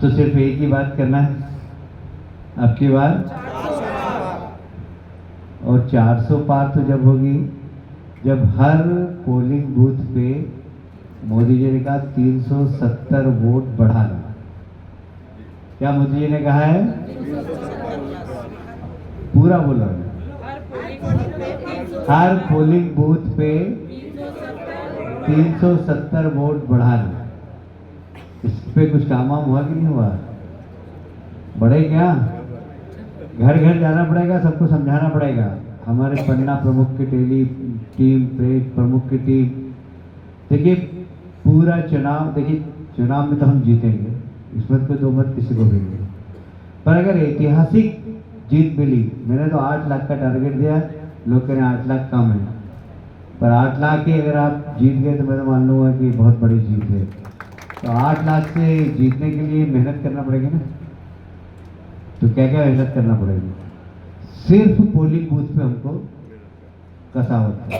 तो सिर्फ एक ही बात करना है, अब की बार, और 400 पार तो जब होगी जब हर पोलिंग बूथ पे मोदी जी ने कहा 370 वोट बढ़ाना। क्या मोदी जी ने कहा है? पूरा बोलो। हर पोलिंग बूथ पे 370 वोट बढ़ाना। इस पे कुछ काम वाम हुआ कि नहीं हुआ? बढ़े क्या? घर घर जाना पड़ेगा, सबको समझाना पड़ेगा। हमारे पन्ना प्रमुख की टीम, प्रेस प्रमुख की टीम, देखिए पूरा चुनाव, देखिए चुनाव में तो हम जीतेंगे, इसमें कोई दो मत किसी को भी नहीं, पर अगर ऐतिहासिक जीत मिली, मैंने तो 8 लाख का टारगेट दिया, लोग कह रहे हैं 8 लाख कम है, पर 8 लाख ही अगर आप जीत गए तो मैं तो मान लूँगा कि बहुत बड़ी जीत है। तो 8 लाख से जीतने के लिए मेहनत करना पड़ेगी ना। तो क्या क्या मेहनत करना पड़ेगी? सिर्फ पोलिंग बूथ पे हमको कसावट है,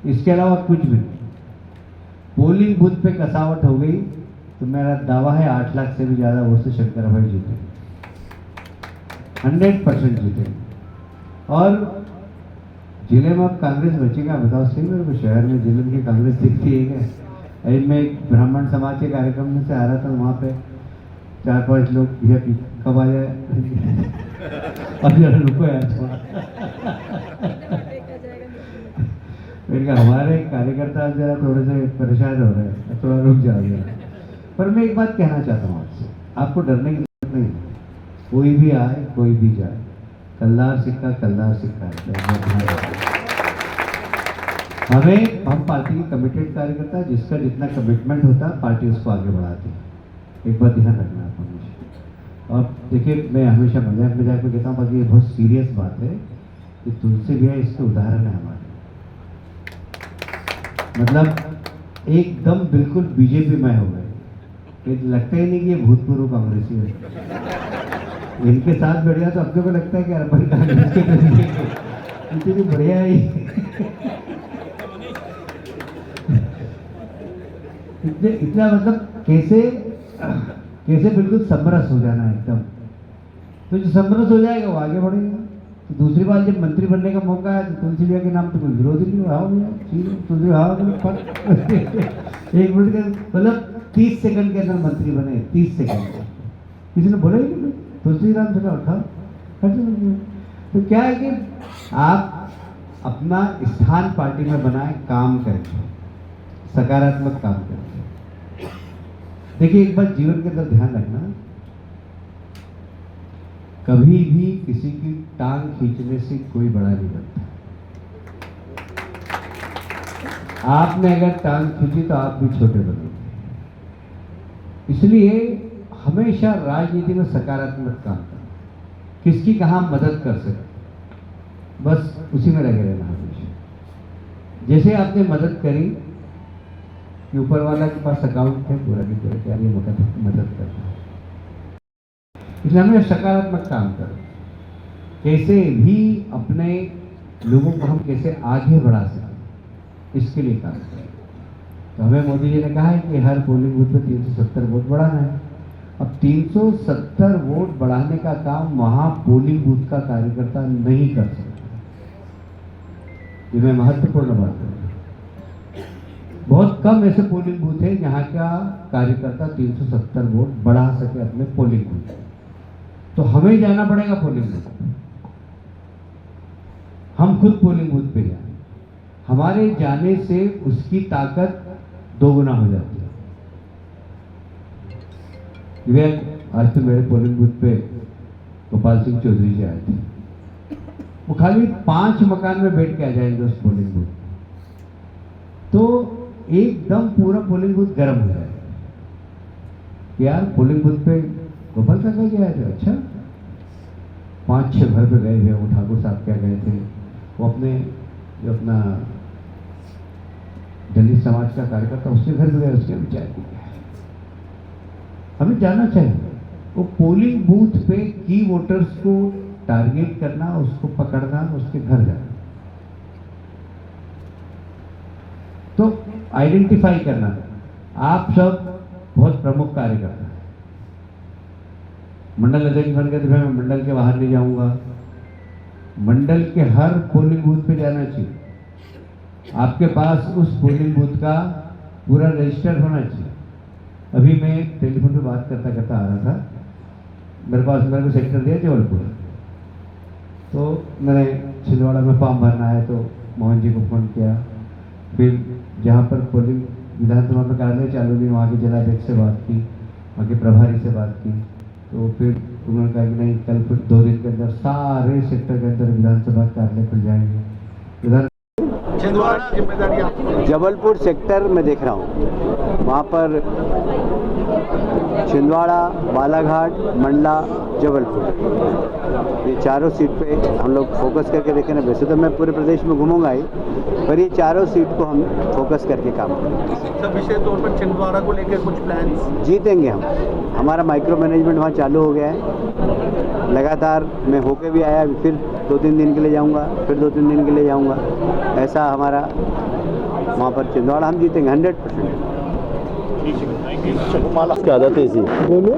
इसके अलावा कुछ भी नहीं। पोलिंग बूथ पे कसावट हो गई तो मेरा दावा है 8 लाख से भी ज्यादा वोट से शंकर भाई जीते, 100% जीते। और जिले में अब कांग्रेस बचेगा? बताओ सही मेरे को, शहर में जिले की कांग्रेस दिखती है क्या? अभी मैं एक ब्राह्मण समाज के कार्यक्रम में से आ रहा था, वहाँ पे 4-5 लोग भैया कब आ जाए अब जरा रुको यार थोड़ा। मैंने कहा हमारे कार्यकर्ता जरा थोड़े से परेशान हो रहे हैं, थोड़ा रुक जाओ जरा। पर मैं एक बात कहना चाहता हूँ आपसे, आपको डरने की जरूरत नहीं है। कोई भी आए कोई भी जाए, कल्लार सिक्का है। हम पार्टी के कमिटेड कार्यकर्ता, जिसका जितना कमिटमेंट होता है पार्टी उसको आगे बढ़ाती है। एक बात ध्यान रखना आप हमेशा। और देखिए मैं हमेशा मजाक में कहता हूँ, बाकी ये बहुत सीरियस बात है कि तुलसी भैया इसके उदाहरण है हमारे, मतलब एकदम बिल्कुल बीजेपी में हो गए। लगता ही नहीं कि ये भूतपूर्व कांग्रेसी है। इनके साथ बैठ गया तो अब को लगता है कि अर्बन कांग्रेस के प्रेसिडेंट इतनी बढ़िया है। इतना मतलब कैसे बिल्कुल समरस हो जाना एकदम। तो जो समरस हो जाएगा वो आगे बढ़ेगा। तो दूसरी बार जब मंत्री बनने का मौका है तो तुलसी भैया के नाम तो कोई विरोधी नहीं हुआ भैया, ठीक है तुलसी एक मिनट के मतलब 30 सेकंड के अंदर मंत्री बने, 30 सेकंड। किसी ने बोला ही नहीं तुलसी राम चला उठा। तो क्या है कि आप अपना स्थान पार्टी में बनाए, काम करें, सकारात्मक काम करें। देखिए एक बात जीवन के अंदर ध्यान रखना, कभी भी किसी की टांग खींचने से कोई बड़ा नहीं बनता। आपने अगर टांग खींची तो आप भी छोटे बनोगे। इसलिए हमेशा राजनीति में सकारात्मक काम करना, किसकी कहाँ मदद कर सके बस उसी में लगे रहना हमेशा। जैसे आपने मदद करी कि ऊपर वाला के पास अकाउंट है, पूरा की पूरा क्या मदद करना है, इसलिए हमें सकारात्मक काम करो। कैसे भी अपने लोगों को हम कैसे आगे बढ़ा सकें इसके लिए काम करें। तो हमें मोदी जी ने कहा है कि हर पोलिंग बूथ पे 370 वोट बढ़ाना है। अब 370 वोट बढ़ाने का काम वहां पोलिंग बूथ का कार्यकर्ता नहीं कर सकता। ये मैं महत्वपूर्ण बात है। बहुत कम ऐसे पोलिंग बूथ है जहां का कार्यकर्ता 370 वोट बढ़ा सके अपने पोलिंग बूथ। तो हमें जाना पड़ेगा पोलिंग बूथ, हम खुद पोलिंग बूथ पे जाए। हमारे जाने से उसकी ताकत 2 गुना हो जाती है। आज तो मेरे पोलिंग बूथ पे गोपाल सिंह चौधरी जी आए थे, वो खाली 5 मकान में बैठ के आ जाएंगे उस पोलिंग बूथ, तो एकदम पूरा पोलिंग बूथ गर्म हो जाएगा। यार पोलिंग बूथ पे गोपाल काका जी आए थे, अच्छा 5-6 घर पे गए थे वो, ठाकुर साहब क्या गए थे, वो अपने जो अपना दलित समाज का कार्यकर्ता उसके घर पे गए, उसके विचार की गया। हमें जानना चाहिए वो पोलिंग बूथ पे की वोटर्स को टारगेट करना, उसको पकड़ना, उसके घर जाना, तो आइडेंटिफाई करना। आप सब बहुत प्रमुख कार्यकर्ता हैं, मंडल अध्यक्ष बन गए तो फिर मैं मंडल के बाहर नहीं जाऊंगा। मंडल के हर पोलिंग बूथ पे जाना चाहिए। आपके पास उस पोलिंग बूथ का पूरा रजिस्टर होना चाहिए। अभी मैं टेलीफोन पे बात करता करता आ रहा था, मेरे को सेक्टर दिया जबलपुर, तो मैंने छिंदवाड़ा में फॉर्म भरना है तो मोहन जी को फ़ोन किया। फिर जहाँ पर पोलिंग विधानसभा में कार्यालय चालू हुई वहाँ के जिलाध्यक्ष से बात की, वहाँ के प्रभारी से बात की, तो फिर उन्होंने कहा कि नहीं, कल फिर 2 दिन के अंदर सारे सेक्टर के अंदर विधानसभा कार्यालय खुल जाएंगे। छिंदवाड़ा जिम्मेदारी जबलपुर सेक्टर में देख रहा हूँ, वहाँ पर छिंदवाड़ा, बालाघाट, मंडला, जबलपुर, ये चारों सीट पे हम लोग फोकस करके देखें ना। वैसे तो मैं पूरे प्रदेश में घूमूंगा ही, पर ये चारों सीट को हम फोकस करके काम करेंगे। सब विशेष तौर पर छिंदवाड़ा को लेकर कुछ प्लान्स? जीतेंगे हम। हमारा माइक्रो मैनेजमेंट वहाँ चालू हो गया है, लगातार मैं होके भी आया, फिर 2-3 दिन के लिए जाऊँगा, फिर 2-3 दिन के लिए जाऊँगा। ऐसा हमारा वहाँ पर छिंदवाड़ा हम जीतेंगे 100%। क्या आदत है इसी बोलो।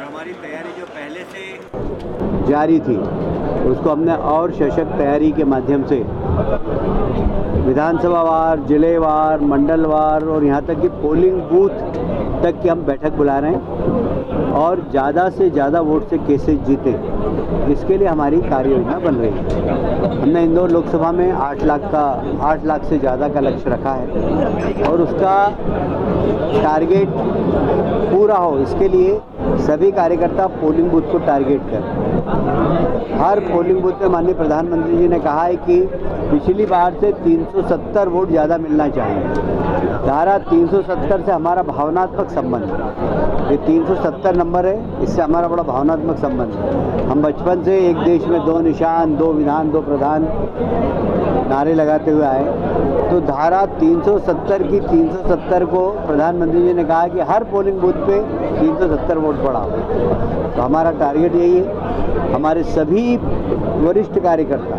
हमारी तैयारी जो पहले से जारी थी उसको हमने और सशक्त तैयारी के माध्यम से विधानसभावार, जिलेवार, मंडलवार और यहाँ तक कि पोलिंग बूथ तक की हम बैठक बुला रहे हैं और ज़्यादा से ज़्यादा वोट से कैसे जीते, इसके लिए हमारी कार्य योजना बन रही है। हमने इंदौर लोकसभा में 8 लाख से ज़्यादा का लक्ष्य रखा है और उसका टारगेट पूरा हो, इसके लिए सभी कार्यकर्ता पोलिंग बूथ को टारगेट कर, हर पोलिंग बूथ में माननीय प्रधानमंत्री जी ने कहा है कि पिछली बार से 370 वोट ज़्यादा मिलना चाहिए। धारा 370 से हमारा भावनात्मक संबंध है, ये 370 नंबर है, इससे हमारा बड़ा भावनात्मक संबंध है। हम बचपन से एक देश में 2 निशान, 2 विधान, 2 प्रधान नारे लगाते हुए आए, तो धारा 370 की 370 को प्रधानमंत्री जी ने कहा कि हर पोलिंग बूथ पे 370 वोट पड़ा। तो हमारा टारगेट यही है। हमारे सभी वरिष्ठ कार्यकर्ता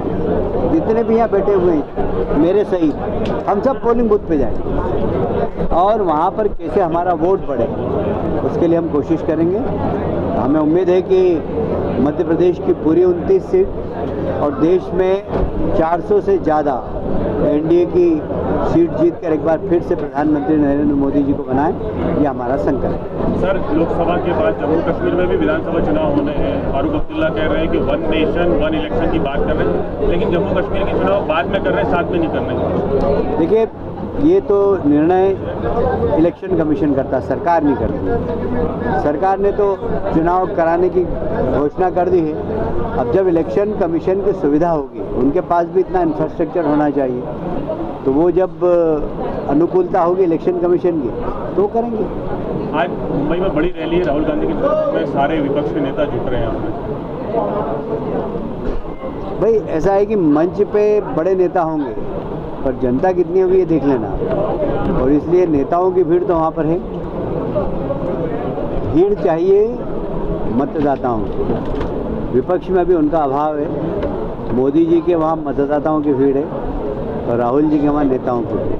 जितने भी यहाँ बैठे हुए हैं, मेरे सहित, हम सब पोलिंग बूथ पे जाएंगे और वहाँ पर कैसे हमारा वोट बढ़े उसके लिए हम कोशिश करेंगे। हमें उम्मीद है कि मध्य प्रदेश की पूरी 29 सीट और देश में 400 से ज़्यादा एनडीए की सीट जीतकर एक बार फिर से प्रधानमंत्री नरेंद्र मोदी जी को बनाएं, ये हमारा संकल्प है। सर, लोकसभा के बाद जम्मू कश्मीर में भी विधानसभा चुनाव होने हैं। फारूक अब्दुल्ला कह रहे हैं कि 1 नेशन 1 इलेक्शन की बात कर रहे हैं, लेकिन जम्मू कश्मीर के चुनाव बाद में कर रहे हैं, साथ में नहीं कर रहे। देखिए, ये तो निर्णय इलेक्शन कमीशन करता, सरकार नहीं करती। सरकार ने तो चुनाव कराने की घोषणा कर दी है। अब जब इलेक्शन कमीशन की सुविधा होगी, उनके पास भी इतना इंफ्रास्ट्रक्चर होना चाहिए, तो वो जब अनुकूलता होगी इलेक्शन कमीशन की तो करेंगे। आज मुंबई में बड़ी रैली है, राहुल गांधी की तरफ में सारे विपक्ष के नेता जुट रहे हैं। भाई ऐसा है कि मंच पे बड़े नेता होंगे, पर जनता कितनी होगी ये देख लेना, और इसलिए नेताओं की भीड़ तो वहाँ पर है। भीड़ चाहिए मतदाताओं की, विपक्ष में भी उनका अभाव है। मोदी जी के वहाँ मतदाताओं की भीड़ है और राहुल जी के वहाँ नेताओं की भीड़।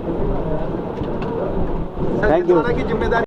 Thank you. जिम्मेदारी